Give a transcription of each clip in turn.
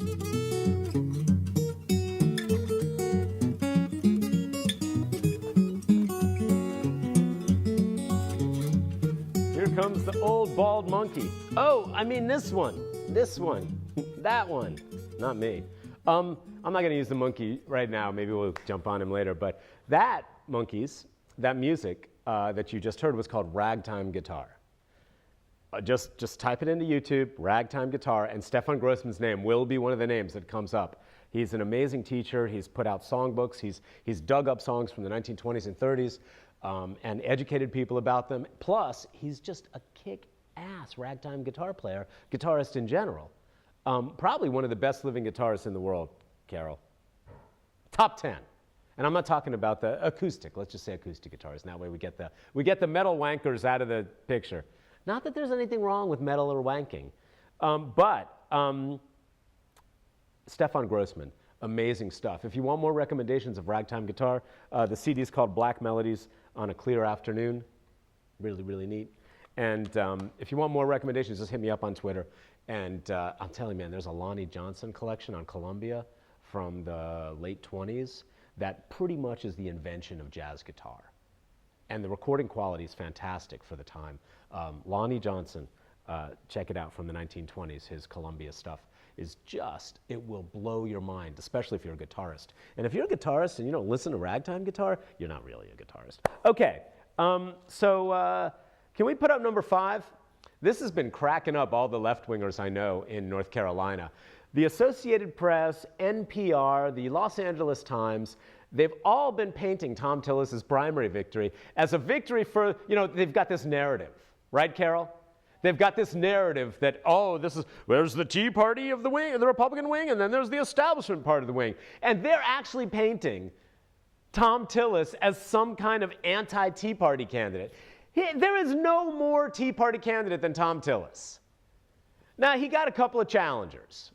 Here comes the old bald monkey. Oh, I mean this one, that one, not me. I'm not going to use the monkey right now. Maybe we'll jump on him later. But that that music that you just heard was called Ragtime Guitar. Just type it into YouTube, Ragtime Guitar, and Stefan Grossman's name will be one of the names that comes up. He's an amazing teacher. He's put out songbooks. He's dug up songs from the 1920s and 30s and educated people about them. Plus, he's just a kick-ass ragtime guitar player, guitarist in general. Probably one of the best living guitarists in the world, Carol. Top 10. And I'm not talking about the acoustic. Let's just say acoustic guitars. That way we get the metal wankers out of the picture. Not that there's anything wrong with metal or wanking, but Stefan Grossman, amazing stuff. If you want more recommendations of ragtime guitar, the CD is called Black Melodies on a Clear Afternoon. Really, really neat. And if you want more recommendations, just hit me up on Twitter. And I'm telling you, man, there's a Lonnie Johnson collection on Columbia from the late 20s that pretty much is the invention of jazz guitar. And the recording quality is fantastic for the time. Lonnie Johnson, check it out, from the 1920s. His Columbia stuff is just, it will blow your mind, especially if you're a guitarist. And if you're a guitarist and you don't listen to ragtime guitar, you're not really a guitarist. Okay, so can we put up number 5? This has been cracking up all the left-wingers I know in North Carolina. The Associated Press, NPR, the Los Angeles Times, they've all been painting Thom Tillis's primary victory as a victory for, they've got this narrative, right, Carol? They've got this narrative that, there's the Tea Party of the wing, the Republican wing, and then there's the establishment part of the wing. And they're actually painting Thom Tillis as some kind of anti-Tea Party candidate. There is no more Tea Party candidate than Thom Tillis. Now, he got a couple of challengers.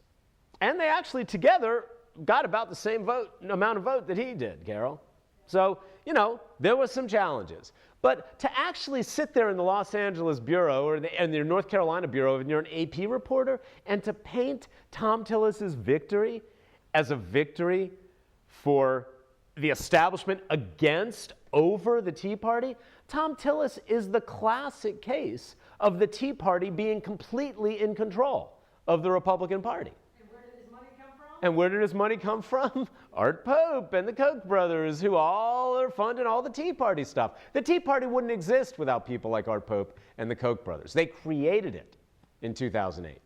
And they actually together got about the same amount of vote that he did, Carol. So, there were some challenges. But to actually sit there in the Los Angeles Bureau or in the North Carolina Bureau, and you're an AP reporter, and to paint Thom Tillis's victory as a victory for the establishment over the Tea Party, Thom Tillis is the classic case of the Tea Party being completely in control of the Republican Party. And where did his money come from? Art Pope and the Koch brothers, who all are funding all the Tea Party stuff. The Tea Party wouldn't exist without people like Art Pope and the Koch brothers. They created it in 2008.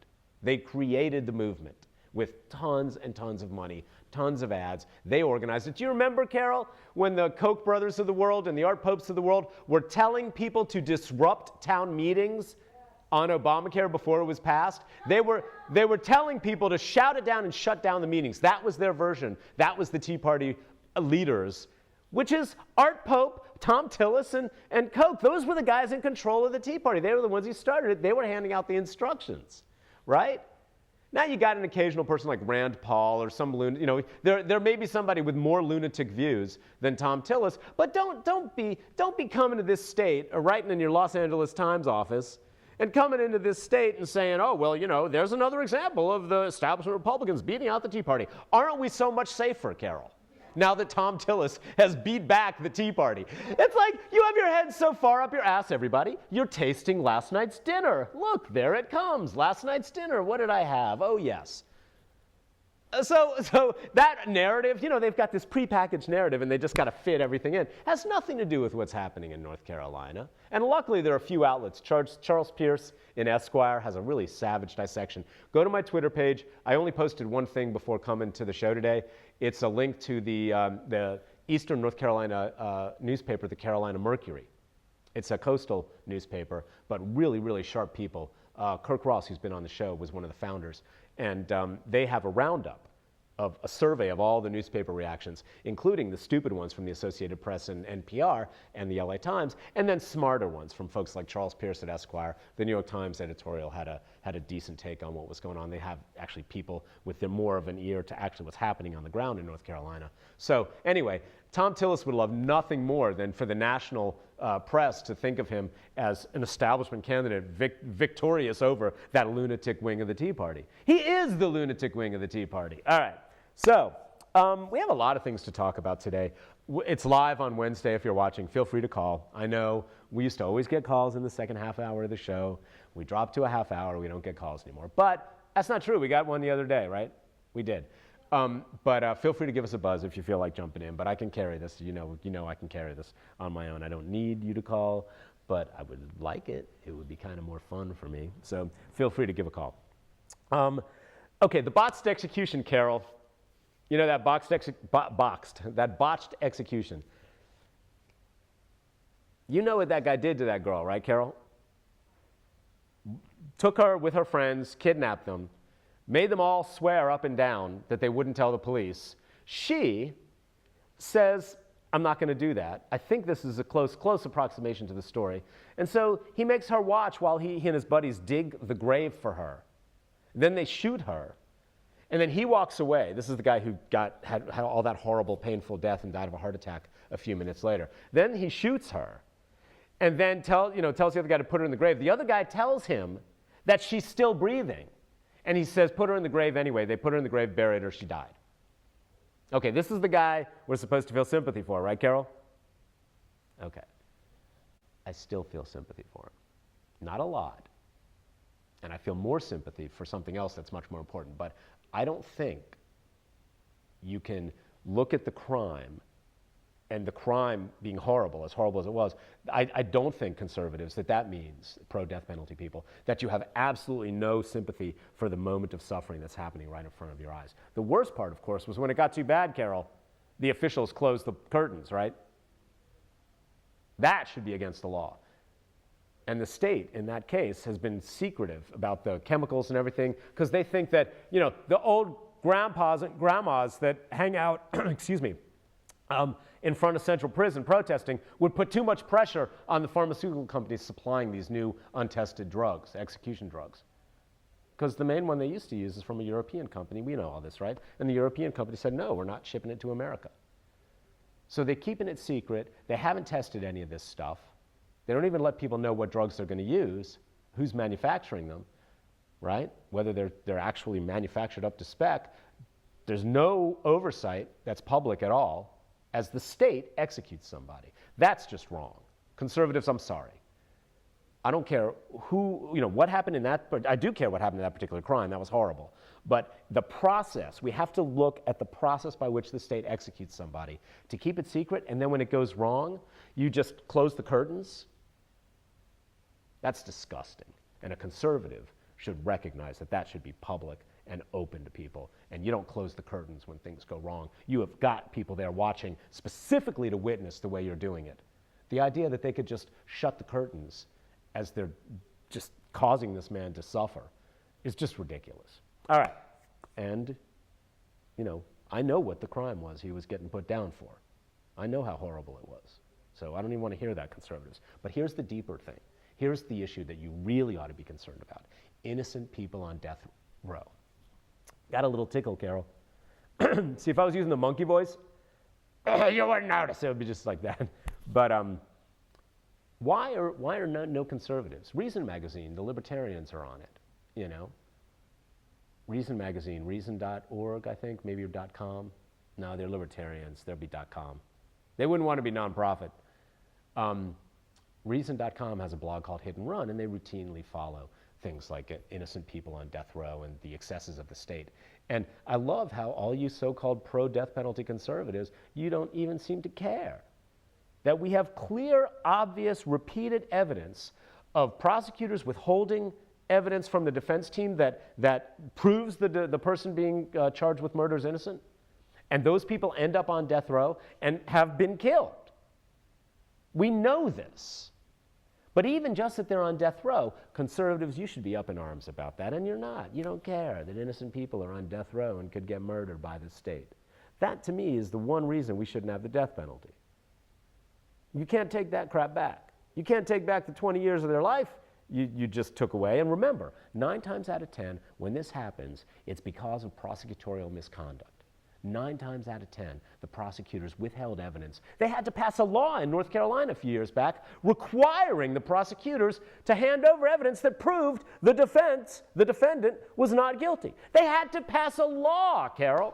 They created the movement with tons and tons of money, tons of ads. They organized it. Do you remember, Carol, when the Koch brothers of the world and the Art Popes of the world were telling people to disrupt town meetings on Obamacare before it was passed? They were telling people to shout it down and shut down the meetings. That was their version. That was the Tea Party leaders, which is Art Pope, Thom Tillis, and Koch. Those were the guys in control of the Tea Party. They were the ones who started it. They were handing out the instructions, right? Now you got an occasional person like Rand Paul or some lunatic. There may be somebody with more lunatic views than Thom Tillis, but don't be coming to this state or writing in your Los Angeles Times office and coming into this state and saying, oh, well, there's another example of the establishment Republicans beating out the Tea Party. Aren't we so much safer, Carol, now that Thom Tillis has beat back the Tea Party? It's like you have your head so far up your ass, everybody. You're tasting last night's dinner. Look, there it comes. Last night's dinner. What did I have? Oh, yes. So that narrative, they've got this prepackaged narrative and they just got to fit everything in. Has nothing to do with what's happening in North Carolina. And luckily there are a few outlets. Charles Pierce in Esquire has a really savage dissection. Go to my Twitter page. I only posted one thing before coming to the show today. It's a link to the Eastern North Carolina newspaper, the Carolina Mercury. It's a coastal newspaper, but really, really sharp people. Kirk Ross, who's been on the show, was one of the founders. And they have a roundup of a survey of all the newspaper reactions, including the stupid ones from the Associated Press and NPR and the LA Times, and then smarter ones from folks like Charles Pierce at Esquire. The New York Times editorial had a decent take on what was going on. They have actually people with more of an ear to actually what's happening on the ground in North Carolina. So anyway, Tom Tillis would love nothing more than for the national press to think of him as an establishment candidate victorious over that lunatic wing of the Tea Party. He is the lunatic wing of the Tea Party. All right, so we have a lot of things to talk about today. It's live on Wednesday if you're watching. Feel free to call. I know we used to always get calls in the second half hour of the show. We dropped to a half hour. We don't get calls anymore. But that's not true. We got one the other day, right? We did. But feel free to give us a buzz if you feel like jumping in. But I can carry this. You know I can carry this on my own. I don't need you to call, but I would like it. It would be kind of more fun for me. So feel free to give a call. Okay, the botched execution, Carol. You know that botched execution. You know what that guy did to that girl, right, Carol? Took her with her friends, kidnapped them, made them all swear up and down that they wouldn't tell the police. She says, I'm not going to do that. I think this is a close approximation to the story. And so he makes her watch while he and his buddies dig the grave for her. Then they shoot her. And then he walks away. This is the guy who had all that horrible, painful death and died of a heart attack a few minutes later. Then he shoots her and then tells the other guy to put her in the grave. The other guy tells him that she's still breathing. And he says, put her in the grave anyway. They put her in the grave, buried her, she died. Okay, this is the guy we're supposed to feel sympathy for, right, Carol? Okay. I still feel sympathy for him. Not a lot. And I feel more sympathy for something else that's much more important. But I don't think you can look at the crime and the crime being horrible as it was, I don't think conservatives, that means, pro-death penalty people, that you have absolutely no sympathy for the moment of suffering that's happening right in front of your eyes. The worst part, of course, was when it got too bad, Carol, the officials closed the curtains, right? That should be against the law. And the state, in that case, has been secretive about the chemicals and everything because they think that, the old grandpas and grandmas that hang out, excuse me, in front of Central Prison protesting would put too much pressure on the pharmaceutical companies supplying these new untested drugs, execution drugs. Because the main one they used to use is from a European company. We know all this, right? And the European company said, no, we're not shipping it to America. So they're keeping it secret. They haven't tested any of this stuff. They don't even let people know what drugs they're going to use, who's manufacturing them, right? Whether they're actually manufactured up to spec. There's no oversight that's public at all as the state executes somebody. That's just wrong. Conservatives, I'm sorry. I don't care what happened in that, but I do care what happened in that particular crime. That was horrible. But the process, we have to look at the process by which the state executes somebody to keep it secret, and then when it goes wrong, you just close the curtains. That's disgusting. And a conservative should recognize that should be public and open to people. And you don't close the curtains when things go wrong. You have got people there watching specifically to witness the way you're doing it. The idea that they could just shut the curtains as they're just causing this man to suffer is just ridiculous. All right. And, I know what the crime was he was getting put down for. I know how horrible it was. So I don't even want to hear that, conservatives. But here's the deeper thing. Here's the issue that you really ought to be concerned about. Innocent people on death row. Got a little tickle, Carol. See, if I was using the monkey voice, you wouldn't notice. It would be just like that. But why are no conservatives? Reason Magazine, the libertarians are on it, Reason Magazine, reason.org, I think, maybe .com. No, they're libertarians. They'll be .com. They wouldn't want to be nonprofit. Reason.com has a blog called Hit and Run, and they routinely follow things like innocent people on death row and the excesses of the state. And I love how all you so-called pro-death penalty conservatives, you don't even seem to care. That we have clear, obvious, repeated evidence of prosecutors withholding evidence from the defense team that proves the person being charged with murder is innocent. And those people end up on death row and have been killed. We know this. But even just that they're on death row, conservatives, you should be up in arms about that, and you're not. You don't care that innocent people are on death row and could get murdered by the state. That, to me, is the one reason we shouldn't have the death penalty. You can't take that crap back. You can't take back the 20 years of their life you just took away. And remember, 9 times out of 10, when this happens, it's because of prosecutorial misconduct. 9 times out of 10, the prosecutors withheld evidence. They had to pass a law in North Carolina a few years back requiring the prosecutors to hand over evidence that proved the defendant, was not guilty. They had to pass a law, Carol,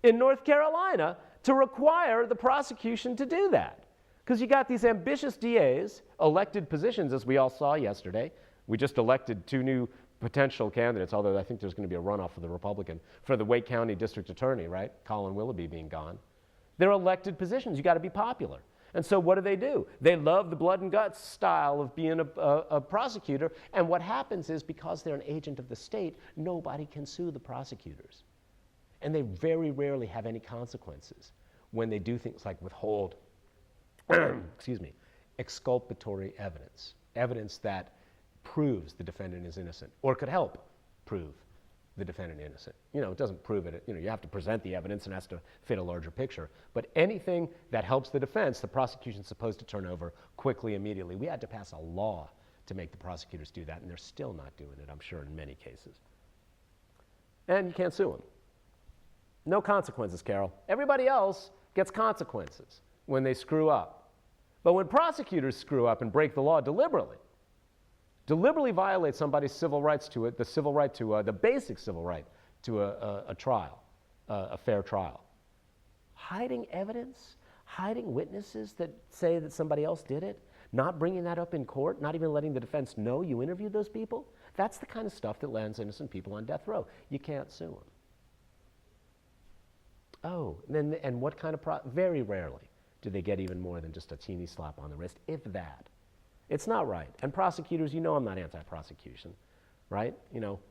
in North Carolina to require the prosecution to do that. Because you got these ambitious DAs, elected positions, as we all saw yesterday. We just elected 2 new potential candidates, although I think there's going to be a runoff for the Republican, for the Wake County District Attorney, right? Colin Willoughby being gone. They're elected positions. You got to be popular. And so what do? They love the blood and guts style of being a prosecutor. And what happens is, because they're an agent of the state, nobody can sue the prosecutors. And they very rarely have any consequences when they do things like withhold, exculpatory evidence, evidence that proves the defendant is innocent, or could help prove the defendant innocent. It doesn't prove it. You have to present the evidence and it has to fit a larger picture. But anything that helps the defense, the prosecution's supposed to turn over quickly, immediately. We had to pass a law to make the prosecutors do that, and they're still not doing it, I'm sure, in many cases. And you can't sue them. No consequences, Carol. Everybody else gets consequences when they screw up. But when prosecutors screw up and break the law deliberately violate somebody's civil rights to it, the basic civil right to a trial, a fair trial. Hiding evidence, hiding witnesses that say that somebody else did it, not bringing that up in court, not even letting the defense know you interviewed those people, that's the kind of stuff that lands innocent people on death row. You can't sue them. Oh, and what kind of very rarely do they get even more than just a teeny slap on the wrist, if that. It's not right. And prosecutors, I'm not anti-prosecution, right?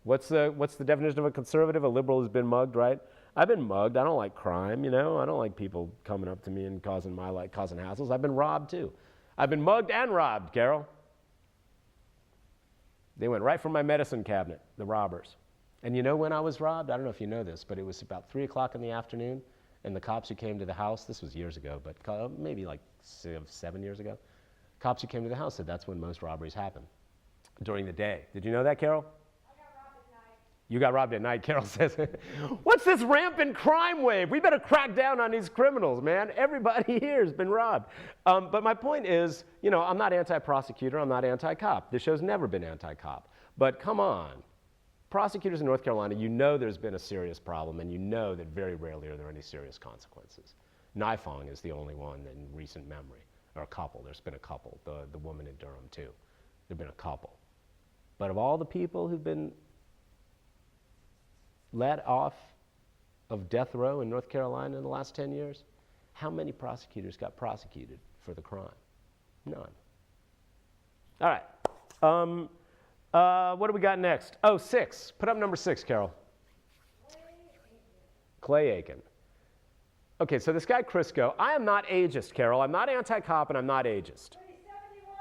What's the definition of a conservative? A liberal who's been mugged, right? I've been mugged. I don't like crime, I don't like people coming up to me and causing hassles. I've been robbed too. I've been mugged and robbed, Carol. They went right from my medicine cabinet, the robbers. And when I was robbed? I don't know if you know this, but it was about 3 o'clock in the afternoon, and the cops who came to the house, this was years ago, but maybe like 7 years ago, cops who came to the house said that's when most robberies happen, during the day. Did you know that, Carol? I got robbed at night. You got robbed at night, Carol says. What's this rampant crime wave? We better crack down on these criminals, man. Everybody here has been robbed. But my point is, I'm not anti-prosecutor, I'm not anti-cop. This show's never been anti-cop. But come on. Prosecutors in North Carolina, there's been a serious problem, and that very rarely are there any serious consequences. Nifong is the only one in recent memory, or a couple. There's been a couple. The woman in Durham, too. There have been a couple. But of all the people who've been let off of death row in North Carolina in the last 10 years, how many prosecutors got prosecuted for the crime? None. All right. What do we got next? Oh, 6. Put up number 6, Carol. Clay Aiken. Okay, so this guy Crisco, I am not ageist, Carol. I'm not anti-cop and I'm not ageist. But he's 71.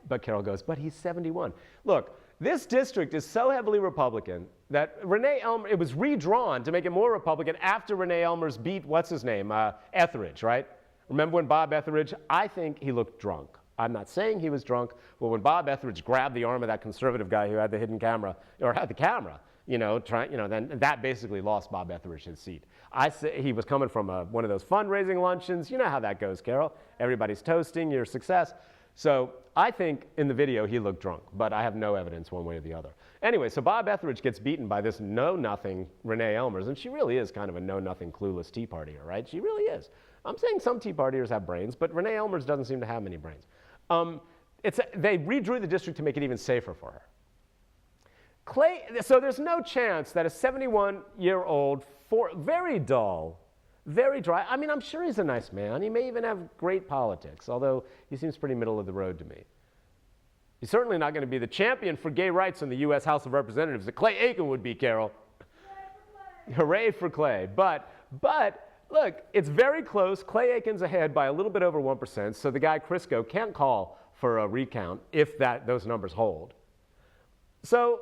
But Carol goes, but he's 71. Look, this district is so heavily Republican that Renee Elmer, it was redrawn to make it more Republican after Renee Elmer's beat, what's his name, Etheridge, right? Remember when Bob Etheridge, I think he looked drunk. I'm not saying he was drunk, but when Bob Etheridge grabbed the arm of that conservative guy who had the hidden camera, or had the camera, then that basically lost Bob Etheridge his seat. I say he was coming from one of those fundraising luncheons. You know how that goes, Carol. Everybody's toasting your success. So I think in the video he looked drunk, but I have no evidence one way or the other. Anyway, so Bob Etheridge gets beaten by this know-nothing Renee Elmers, and she really is kind of a know-nothing clueless Tea Partier, right? She really is. I'm saying some Tea Partiers have brains, but Renee Elmers doesn't seem to have many brains. They redrew the district to make it even safer for her. So there's no chance that a 71-year-old, very dull, very dry, I mean, I'm sure he's a nice man. He may even have great politics, although he seems pretty middle of the road to me. He's certainly not going to be the champion for gay rights in the U.S. House of Representatives that Clay Aiken would be, Carol. Hooray for Clay. But look, it's very close. Clay Aiken's ahead by a little bit over 1%, so the guy Crisco can't call for a recount if those numbers hold. So,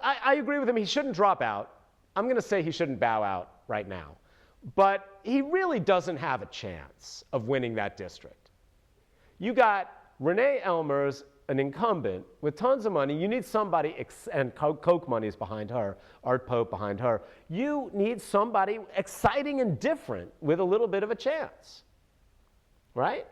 I agree with him. He shouldn't drop out. I'm going to say he shouldn't bow out right now. But he really doesn't have a chance of winning that district. You got Renee Elmers an incumbent with tons of money. You need somebody, and Coke money is behind her, Art Pope behind her. You need somebody exciting and different with a little bit of a chance, right?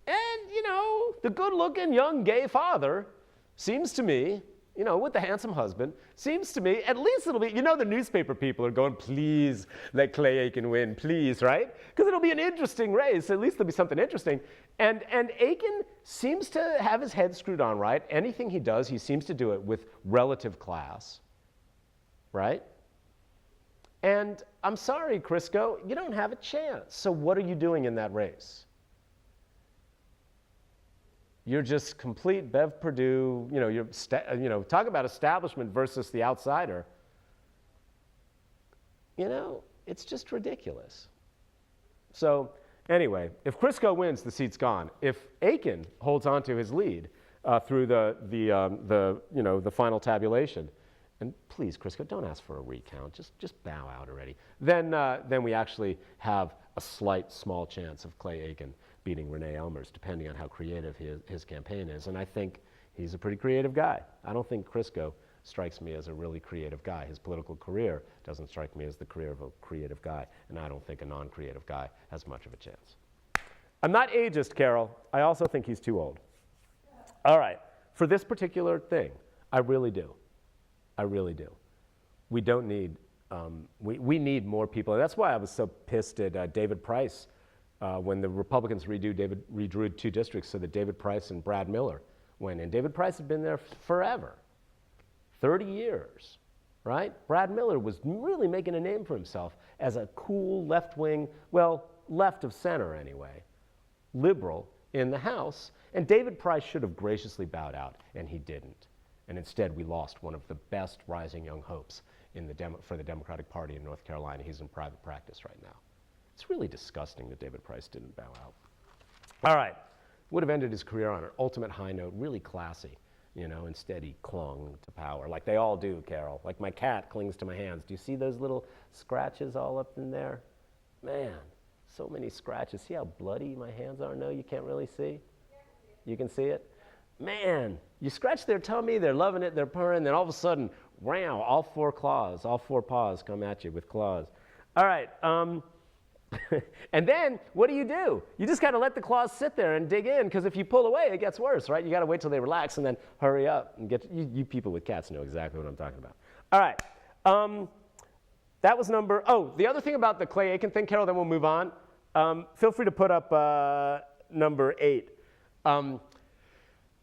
And, you know, the good-looking young gay father seems to me, you know, with the handsome husband, seems to me, at least it'll be, you know, the newspaper people are going, please let Clay Aiken win, please, right? Because it'll be an interesting race. At least there'll be something interesting. And Aiken seems to have his head screwed on right. Anything he does, he seems to do it with relative class, right? And I'm sorry, Crisco, you don't have a chance. So what are you doing in that race? You're just complete Bev Perdue, you know, talk about establishment versus the outsider. You know, it's just ridiculous. So anyway, if Crisco wins, the seat's gone. If Aiken holds on to his lead through the final tabulation, and please, Crisco, don't ask for a recount. Just bow out already. Then we actually have a slight, small chance of Clay Aiken beating Renee Elmers, depending on how creative his campaign is. And I think he's a pretty creative guy. I don't think Crisco strikes me as a really creative guy. His political career doesn't strike me as the career of a creative guy, and I don't think a non-creative guy has much of a chance. I'm not ageist, Carol. I also think he's too old. All right, for this particular thing, I really do. I really do. We don't need, we need more people. And that's why I was so pissed at David Price when the Republicans redrew 2 districts so that David Price and Brad Miller went in. David Price had been there forever, 30 years, right? Brad Miller was really making a name for himself as a cool left-wing, well, left of center anyway, liberal in the House. And David Price should have graciously bowed out, and he didn't. And instead, we lost one of the best rising young hopes for the Democratic Party in North Carolina. He's in private practice right now. It's really disgusting that David Price didn't bow out. All right, would have ended his career on an ultimate high note, really classy, you know, instead he clung to power, like they all do, Carol. Like my cat clings to my hands. Do you see those little scratches all up in there? Man, so many scratches. See how bloody my hands are? No, you can't really see? You can see it? Man, you scratch their tummy, they're loving it, they're purring, then all of a sudden, wow, all 4 paws come at you with claws. All right, and then what do? You just got to let the claws sit there and dig in, because if you pull away, it gets worse, right? You got to wait till they relax and then hurry up and get, you people with cats know exactly what I'm talking about. All right, that was the other thing about the Clay Aiken thing, Carol, then we'll move on. Feel free to put up number 8.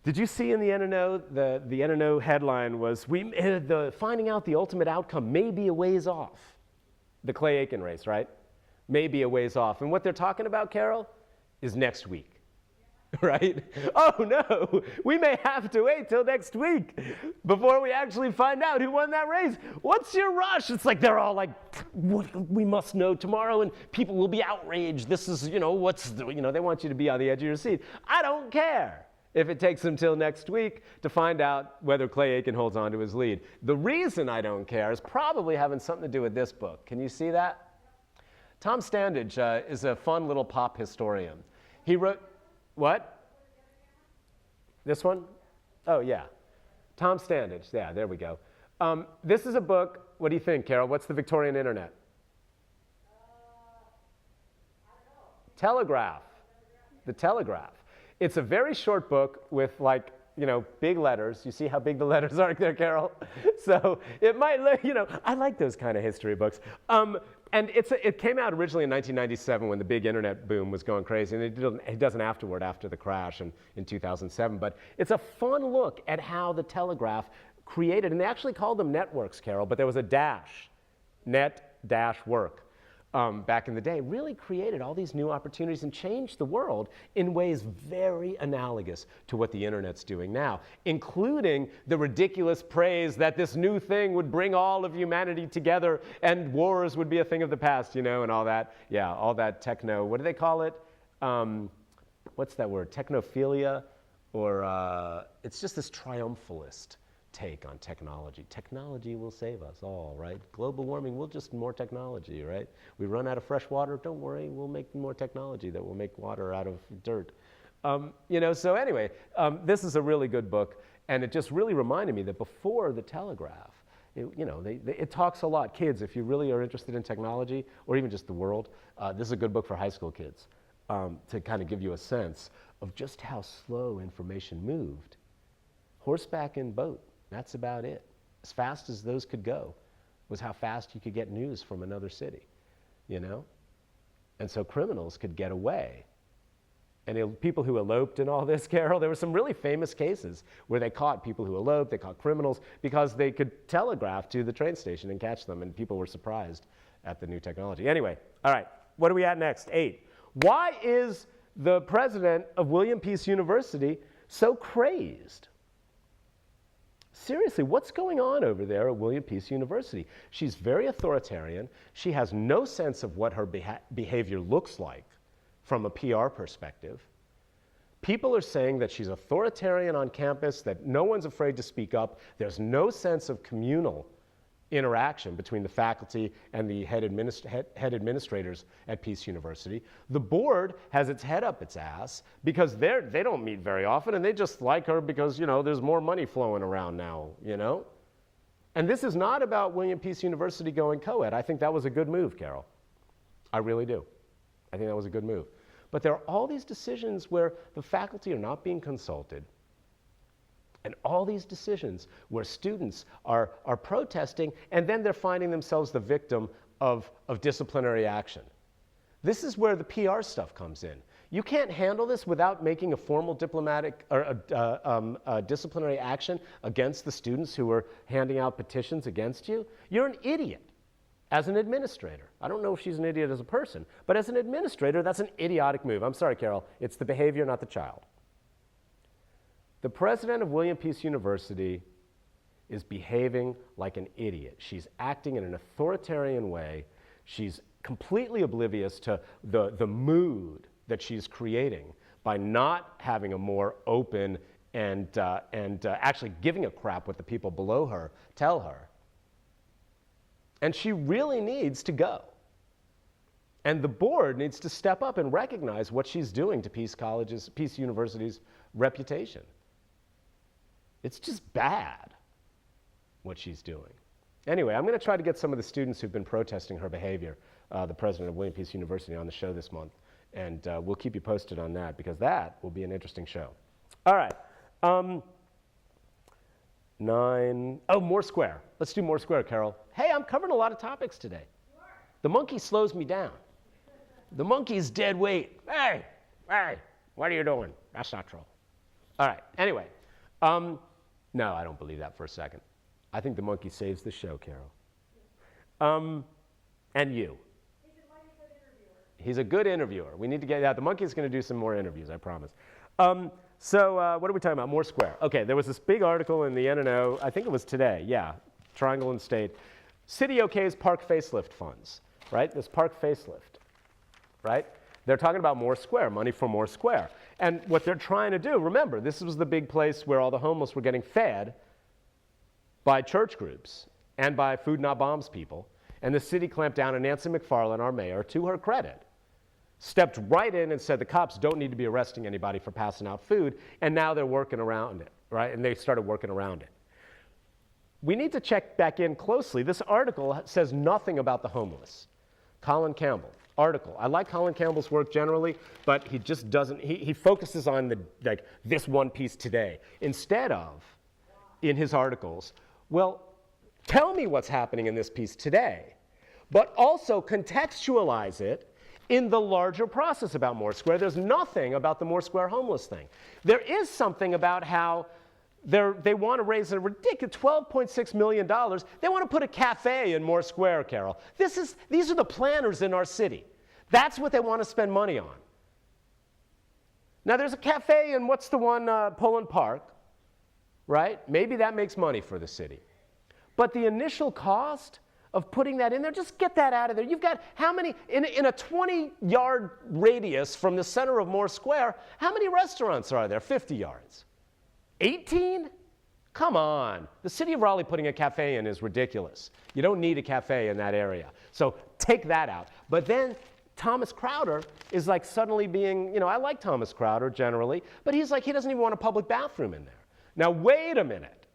Did you see in the NNO, the NNO headline was, finding out the ultimate outcome may be a ways off. The Clay Aiken race, right? May be a ways off. And what they're talking about, Carol, is next week, right? Oh no, we may have to wait till next week before we actually find out who won that race. What's your rush? It's like they're all like, we must know tomorrow and people will be outraged. This is, they want you to be on the edge of your seat. I don't care if it takes until next week to find out whether Clay Aiken holds on to his lead. The reason I don't care is probably having something to do with this book. Can you see that? Tom Standage is a fun little pop historian. He wrote, what? This one? Oh, yeah. Tom Standage, yeah, there we go. This is a book, what do you think, Carol? What's the Victorian internet? Telegraph. The Telegraph. It's a very short book with big letters. You see how big the letters are there, Carol? So it might, I like those kind of history books. And it came out originally in 1997 when the big internet boom was going crazy, and it doesn't afterward, after the crash in 2007. But it's a fun look at how the Telegraph created, and they actually called them networks, Carol, but there was a dash, net-work. Back in the day, really created all these new opportunities and changed the world in ways very analogous to what the internet's doing now, including the ridiculous praise that this new thing would bring all of humanity together and wars would be a thing of the past, and all that. Yeah, all that techno, what do they call it? What's that word? Technophilia? Or it's just this triumphalist take on technology. Technology will save us all, right? Global warming, we'll just more technology, right? We run out of fresh water, don't worry, we'll make more technology that will make water out of dirt. So anyway, this is a really good book, and it just really reminded me that before the telegraph, it talks a lot. Kids, if you really are interested in technology or even just the world, this is a good book for high school kids to kind of give you a sense of just how slow information moved. Horseback and boat, that's about it. As fast as those could go was how fast you could get news from another city, And so criminals could get away. And people who eloped and all this, Carol, there were some really famous cases where they caught people who eloped, they caught criminals, because they could telegraph to the train station and catch them, and people were surprised at the new technology. Anyway, all right, what are we at next? 8. Why is the president of William Peace University so crazed? Seriously, what's going on over there at William Peace University? She's very authoritarian. She has no sense of what her behavior looks like from a PR perspective. People are saying that she's authoritarian on campus, that no one's afraid to speak up. There's no sense of communal interaction between the faculty and the head administrators at Peace University. The board has its head up its ass because they don't meet very often, and they just like her because, there's more money flowing around now, And this is not about William Peace University going co-ed. I think that was a good move, Carol. I really do. I think that was a good move. But there are all these decisions where the faculty are not being consulted, and all these decisions where students are protesting, and then they're finding themselves the victim of disciplinary action. This is where the PR stuff comes in. You can't handle this without making a formal diplomatic or disciplinary action against the students who are handing out petitions against you. You're an idiot. As an administrator. I don't know if she's an idiot as a person, but as an administrator, that's an idiotic move. I'm sorry, Carol. It's the behavior, not the child. The president of William Peace University is behaving like an idiot. She's acting in an authoritarian way. She's completely oblivious to the mood that she's creating by not having a more open and actually giving a crap what the people below her tell her. And she really needs to go. And the board needs to step up and recognize what she's doing to Peace University's reputation. It's just bad, what she's doing. Anyway, I'm going to try to get some of the students who've been protesting her behavior, the president of William Peace University, on the show this month. And we'll keep you posted on that, because that will be an interesting show. All right. 9. Oh, Moore Square. Let's do Moore Square, Carol. Hey, I'm covering a lot of topics today. The monkey slows me down. The monkey's dead weight. Hey, what are you doing? That's not true. All right, anyway. No, I don't believe that for a second. I think the monkey saves the show, Carol. And you. He's a good interviewer. We need to get that. The monkey's going to do some more interviews, I promise. So what are we talking about? Moore Square. Okay, there was this big article in the NNO, I think it was today, yeah, Triangle and State. City OK's park facelift funds, right? This park facelift, right? They're talking about Moore Square, money for Moore Square. And what they're trying to do, remember, this was the big place where all the homeless were getting fed by church groups and by Food Not Bombs people. And the city clamped down, and Nancy McFarland, our mayor, to her credit, stepped right in and said the cops don't need to be arresting anybody for passing out food, and now they're working around it, right? And they started working around it. We need to check back in closely. This article says nothing about the homeless. Colin Campbell, article. I like Colin Campbell's work generally, but he just doesn't, he focuses on this one piece today, instead of, in his articles, well, tell me what's happening in this piece today, but also contextualize it in the larger process about Moore Square. There's nothing about the Moore Square homeless thing. There is something about how they want to raise a ridiculous $12.6 million. They want to put a cafe in Moore Square, Carol. These are the planners in our city. That's what they want to spend money on. Now, there's a cafe in, what's the one, Pullen Park, right? Maybe that makes money for the city. But the initial cost of putting that in there, just get that out of there. You've got how many, in a 20-yard radius from the center of Moore Square, how many restaurants are there? 50 yards. 18? Come on. The city of Raleigh putting a cafe in is ridiculous. You don't need a cafe in that area. So take that out. But then Thomas Crowder is like suddenly being, I like Thomas Crowder generally, but he's like, he doesn't even want a public bathroom in there. Now, wait a minute.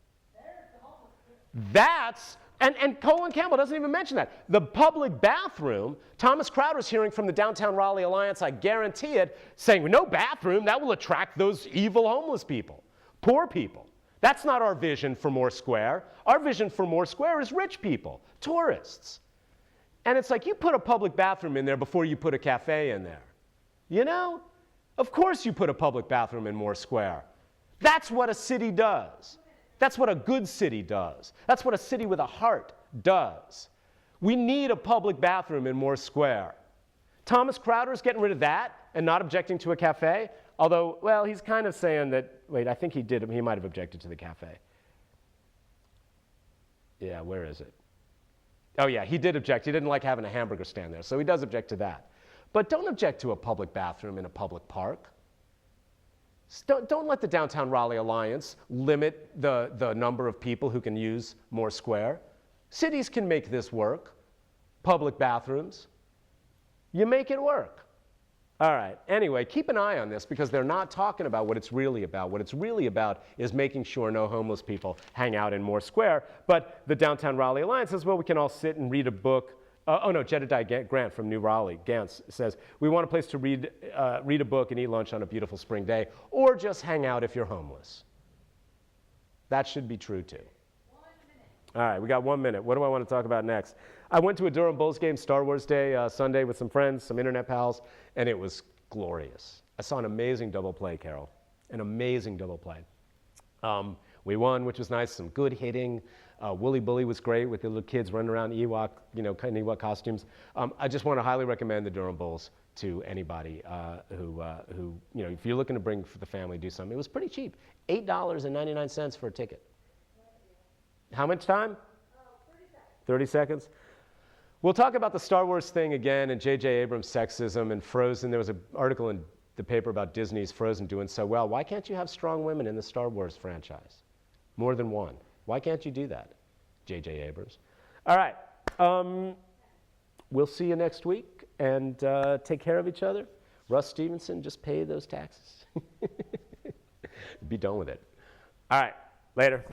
That's, and Colin Campbell doesn't even mention that. The public bathroom, Thomas Crowder's hearing from the Downtown Raleigh Alliance, I guarantee it, saying, no bathroom, that will attract those evil homeless people, poor people. That's not our vision for Moore Square. Our vision for Moore Square is rich people, tourists. And it's like, you put a public bathroom in there before you put a cafe in there. Of course you put a public bathroom in Moore Square. That's what a city does. That's what a good city does. That's what a city with a heart does. We need a public bathroom in Moore Square. Thomas Crowder's getting rid of that and not objecting to a cafe, although, well, he's kind of saying that, wait, I think he might have objected to the cafe. Yeah, where is it? Oh yeah, he did object. He didn't like having a hamburger stand there, so he does object to that. But don't object to a public bathroom in a public park. Don't let the Downtown Raleigh Alliance limit the number of people who can use Moore Square. Cities can make this work. Public bathrooms. You make it work. All right, anyway, keep an eye on this because they're not talking about what it's really about. What it's really about is making sure no homeless people hang out in Moore Square. But the Downtown Raleigh Alliance says, well, we can all sit and read a book. Jedediah Grant from New Raleigh, Gantz, says, we want a place to read a book and eat lunch on a beautiful spring day, or just hang out if you're homeless. That should be true, too. 1 minute. All right, we got 1 minute. What do I want to talk about next? I went to a Durham Bulls game, Star Wars Day, Sunday, with some friends, some internet pals, and it was glorious. I saw an amazing double play, Carol. An amazing double play. We won, which was nice, some good hitting. Wooly Bully was great with the little kids running around Ewok, kind of Ewok costumes. I just want to highly recommend the Durham Bulls to anybody who, if you're looking to bring for the family, do something. It was pretty cheap, $8.99 for a ticket. How much time? 30 seconds. 30 seconds? We'll talk about the Star Wars thing again and J.J. Abrams' sexism and Frozen. There was an article in the paper about Disney's Frozen doing so well. Why can't you have strong women in the Star Wars franchise? More than one. Why can't you do that, J.J. Abrams? All right. We'll see you next week, and take care of each other. Russ Stevenson, just pay those taxes. Be done with it. All right. Later.